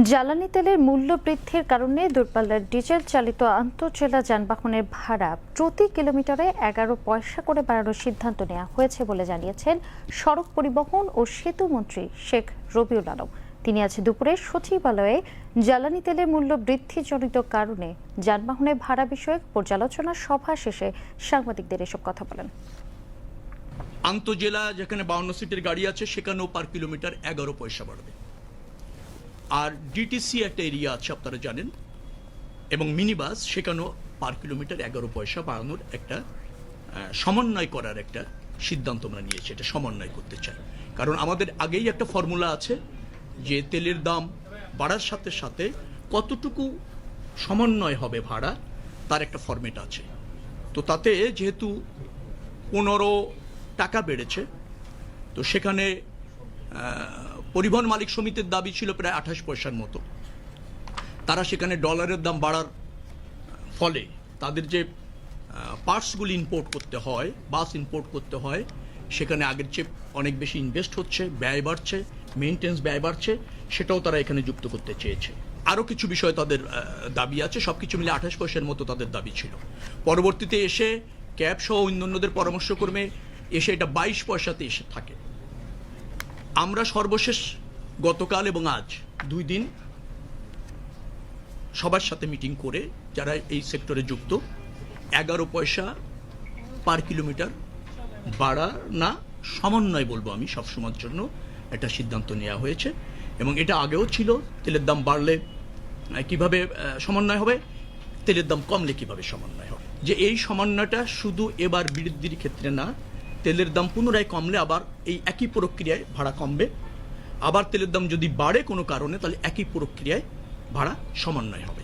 জ্বালানি তেলের মূল্য বৃদ্ধির কারণে দূরপাল্লার ডিজেল চালিত আন্তঃজেলা যানবাহনের ভাড়া প্রতি কিলোমিটারে 11 পয়সা করে বাড়ানোর সিদ্ধান্ত নেওয়া হয়েছে বলে জানিয়েছেন সড়ক পরিবহন ও সেতু মন্ত্রী শেখ রবিউল আলম। তিনি আজ দুপুরে সচিবালয়ে জ্বালানি তেলের মূল্য বৃদ্ধিজনিত কারণে যানবাহনের ভাড়া বিষয়ক পর্যালোচনা সভা শেষে সাংবাদিকদের এসব কথা বলেন। আন্তঃজেলা যেখানে 52 সিটের গাড়ি আছে সেখানেও পার কিলোমিটার 11 পয়সা বাড়বে। আর ডিটিসি একটা এরিয়া আছে আপনারা জানেন, এবং মিনি বাস সেখানেও পার কিলোমিটার 11 পয়সা বাড়ানোর একটা সমন্বয় করার একটা সিদ্ধান্ত আমরা নিয়েছি। এটা সমন্বয় করতে চাই, কারণ আমাদের আগেই একটা ফর্মুলা আছে যে তেলের দাম বাড়ার সাথে সাথে কতটুকু সমন্বয় হবে ভাড়া, তার একটা ফরম্যাট আছে। তো তাতে যেহেতু 15 টাকা বেড়েছে, তো সেখানে পরিবহন মালিক সমিতির দাবি ছিল প্রায় 28 পয়সার মতো। তারা সেখানে ডলারের দাম বাড়ার ফলে তাদের যে পার্টসগুলি ইম্পোর্ট করতে হয়, বাস ইম্পোর্ট করতে হয়, সেখানে আগের চেয়ে অনেক বেশি ইনভেস্ট হচ্ছে, ব্যয় বাড়ছে, মেইনটেন্স ব্যয় বাড়ছে, সেটাও তারা এখানে যুক্ত করতে চেয়েছে। আরও কিছু বিষয় তাদের দাবি আছে, সব কিছু মিলে 28 পয়সার মতো তাদের দাবি ছিল। পরবর্তীতে এসে ক্যাব সহ অন্যান্যদের পরামর্শক্রমে এসে এটা 22 পয়সাতে এসে থাকে। আমরা সর্বশেষ গতকাল এবং আজ 2 দিন সবার সাথে মিটিং করে যারা এই সেক্টরে যুক্ত 11 পয়সা পার কিলোমিটার বাড়া না সমন্বয় বলবো আমি সবসময়ের জন্য একটা সিদ্ধান্ত নেওয়া হয়েছে। এবং এটা আগেও ছিল, তেলের দাম বাড়লে কিভাবে সমন্বয় হবে, তেলের দাম কমলে কিভাবে সমন্বয় হবে। যে এই সমন্বয়টা শুধু এবার বৃদ্ধির ক্ষেত্রে না, তেলের দাম পুনরায় কমলে আবার এই একই প্রক্রিয়ায় ভাড়া কমবে, আবার তেলের দাম যদি বাড়ে কোনো কারণে তাহলে একই প্রক্রিয়ায় ভাড়া সমন্বয় হবে।